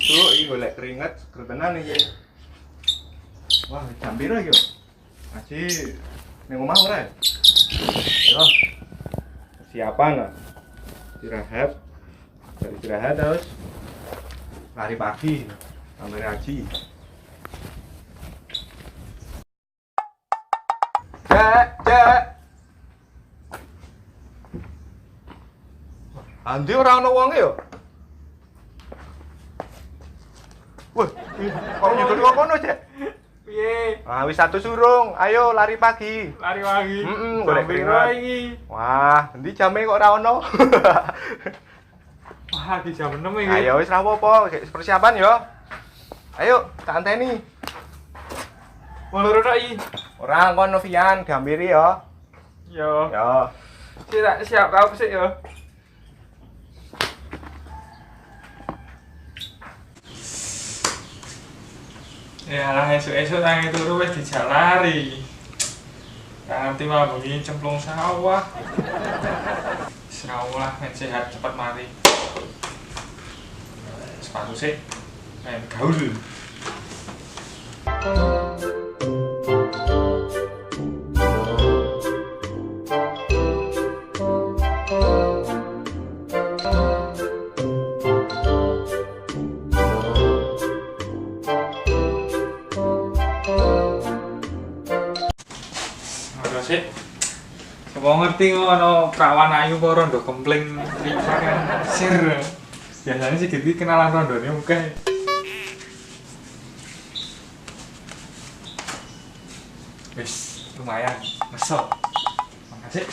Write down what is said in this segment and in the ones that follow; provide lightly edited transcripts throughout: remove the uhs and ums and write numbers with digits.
Tuh, iki golek keringet, gretenan iki. Wah, jam piro iki yo? Aji ning omah ora? Yo. Siapan kok? Istirahat. Dari istirahat terus lari pagi sampai Aji. Cek. Andi ora ono wonge yo. Wah, kok nyusul kok kono, Cek? Piye? Ah, wis satu surung. Ayo lari pagi. Lari pagi. Golek keringat iki. Wah, endi jame kok ora ono? Wah, di jam 6 iki. Ayo wis ra apa-apa, persiapan yo. Ayo, tak anteni. Mulur tok iki. Ora kon Novian, gambiri yo. Yo. Yo. Siap kau sik yo. Ya lah esuk-esuk tangi turu wis dijalari. Gak ngerti mah bengi cemplung sawah. Serau lah men sehat cepat mari. Sepatu sih main gaul. Sih, mau ngerti kok ono perawan ayu kok rondo kempling riva kan sir. Biasanya sih gitu kenalan rondone mungkin. Wis lumayan, mesok. Makasih.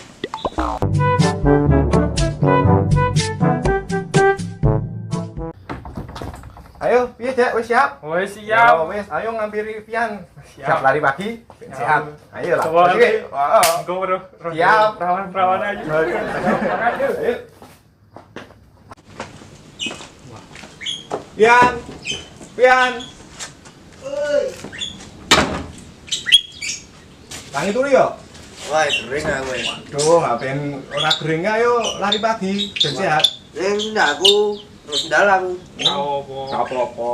Ayo, piye Cek? Wis siap? Wis siap. Yo, wis, ayo ngampiri Pian. Siap. Siap lari pagi, ben sehat. Ayo lah. Coba Oke. lagi. Heeh. Engko bro. Siap. Perawan ayu. Ayo. Pian. Pian. Oi. Tangi turu yo. Wah, kering aku. Duh, ngapain ora kering ayo lari pagi, ben sehat. Enggak aku terus ndal aku. Kau apa? Apa-apa.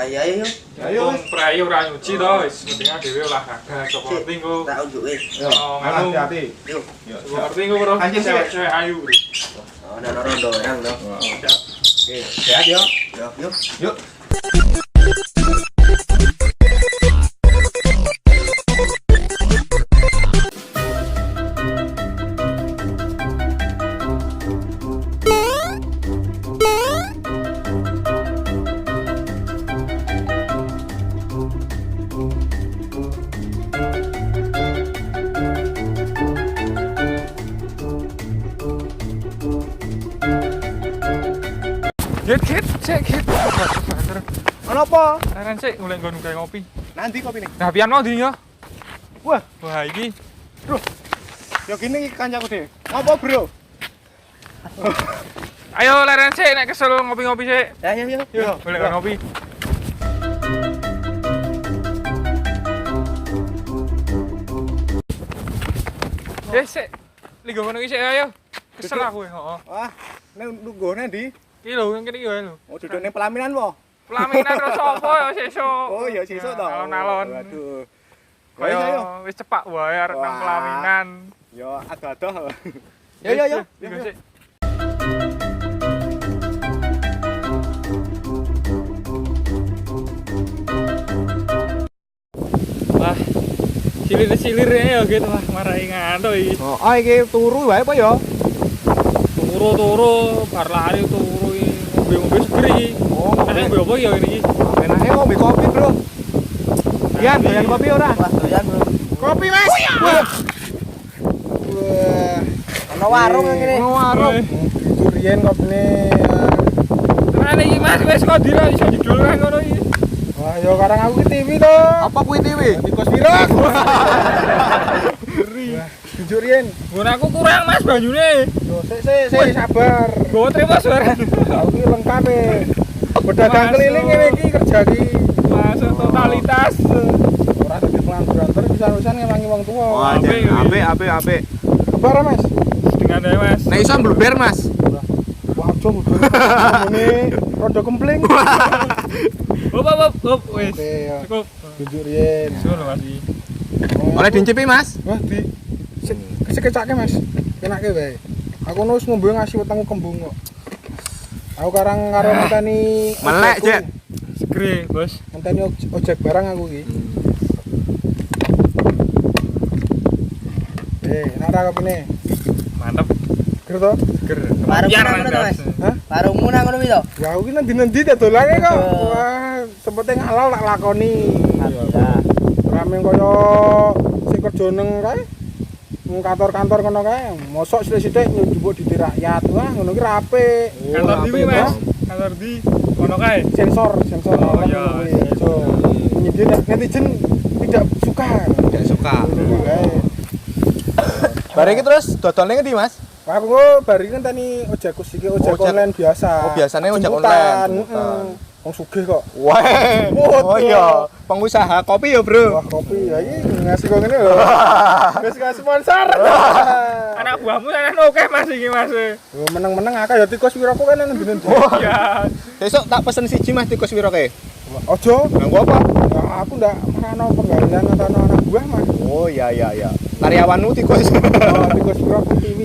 Ya ayo. Ayo. Wong prayu ora nyuci to, wis mendingan dhewe olahraga sok ngerti engko. Tak unjuke. Yo, nganu. hati-hati. Yuk. Yo, Sok ngerti engko bro. Anjing, sih. Cewek ayu. Ada rondo yang to. Oke, sehat yo. Yuk. Yuk. Git. Ono apa? Leren sik golek nggon gawe ngopi. Nanti kopi nih. Nah, pian mau dini ya. Wah, Wah, iki yo gini iki kancaku dhewe. Ngopo, Bro? ayo leren sik nek kesel ngopi-ngopi sik. Ya. Yo, golek nggon ngopi. Sik. Ligo ngono iki sik ayo. Kesel aku ya, heeh. Wah, nek nunggone ndi? Iki lho, yang kene iki wae lho. Oh, duduk ning pelaminan po. Pelaminan terus sapa ya sesuk. Oh, ya sesuk to. Alon-alon. Waduh. Kaya Ayo. wis cepak wae arek nang Wah. pelaminan. Yo adoh. Ligo Yo. sik. Wah, silir-silir ya gitu wah marahi ngantuk iki. Oh, iki turu wae apa ya? Turu bar lari turu iki ngombe-ngombe segeri. Oh, Ada ngombe apa ya ini iki? enake ngombe kopi, Bro. Pian, doyan kopi ora? Wah, doyan, Bro. Kopi, Mas. Wah. Ono warung yang ngene. Ono warung. Durian kopine. Mana iki Mas wis kok dira iso judul kan ngono iki. Wah, yo karang aku ki TV to. Apa kuwi TV? Tikus virus. Ngeri. Durian. Nggon aku kurang Mas banyune. Yo, sik sabar. Go terima suara. Aku ki lengkap e. Pedagang Masuk. keliling ngene iki kerja ki. Masuk totalitas. Ora dadi pengangguran terus bisa-bisan ngewangi wong tuwa. Wah, apik. Kebar, Mas. Dengan ae Mas. Nek iso mbluber, Mas. Wah, aja ini rondo kempling. Hop, wis. Oke, ya. Cukup. Tunjuk riyen. Suul Mas iki. Oleh dincipi, Mas. Wah, sekecake Mas. Enake wae. Aku nus ngombe ngasih wetengku kembung kok. Aku karang karo ngenteni Melek, Jek. Segre, Bos. ngenteni ojek barang aku iki. Enak ra kopine. Mantap. Ger to? Seger. Warung Biar nang ngono to, Mas? Hah? Warungmu nang ngono iki to? Ya aku ki nendi-nendi dadolane kok. Aduh. Wah, sempete ngalal tak lakoni. Alhamdulillah. Rame kaya sing kerja nang kae. Nang kantor-kantor kono kae. Mosok sithik-sithik njupuk di rakyat. Wah, ngono ki rapi. Kantor di kuwi, Mas. Kantor di ono kae. Sensor Oh, alam iya. kuwi. So, jadi netizen tidak suka. Tidak suka. Ngono kae. Bareng iki terus dodolne ngendi, Mas? Aku bari ngenteni ojekku iki ojek Ojek- online biasa. Oh, biasanya ojek Jemputan, online, heeh. jemputan. Wong sugih kok. Wah. Oh iya, pengusaha kopi ya, Bro. Wah, kopi ya iki ngasih kok ngene lho. Wis ngasih sponsor. Anak buahmu ana oke Mas iki, Mas. Yo meneng-meneng akeh ya tikus wiraku kan nang ndi. Ya. Besok tak pesen siji Mas tikus wiroke. Ojo, Nganggo apa? ya aku ndak merano penggalian atau anak buah Mas. Oh iya iya iya. Karyawanmu tikus. Oh, tikus wiraku TV.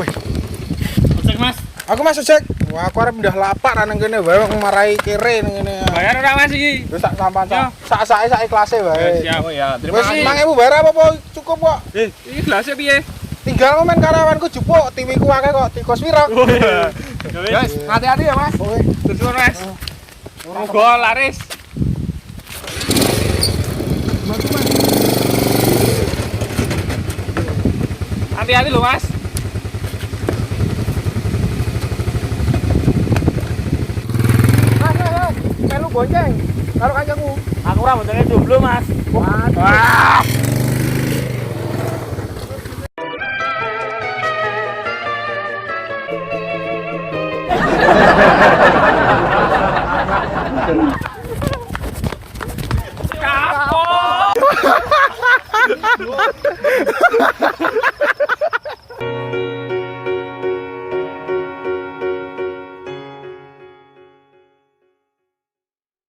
Ojek, Mas. Aku Mas ojek. Wah, aku arep pindah lapak nang kene wae wong marahi kere nang kene. Bayar ora Mas iki? Wis sak sampan Ya. sak sak ikhlase wae. Siap. Oh iya, terima Wis kasih. 5.000 bayar apa cukup kok. Iki gelasnya piye? Tinggal komen karyawanku jupuk, TV-ku akeh kok tikus wirok. Oh iya. Ya Guys, hati-hati ya, Mas. Oke. Terus Mas. Moga laris. Hati-hati loh, Mas. Mas, melu bonceng karo kancaku. Aku ora boncengnya jomblo, Mas. Wah. Kapok.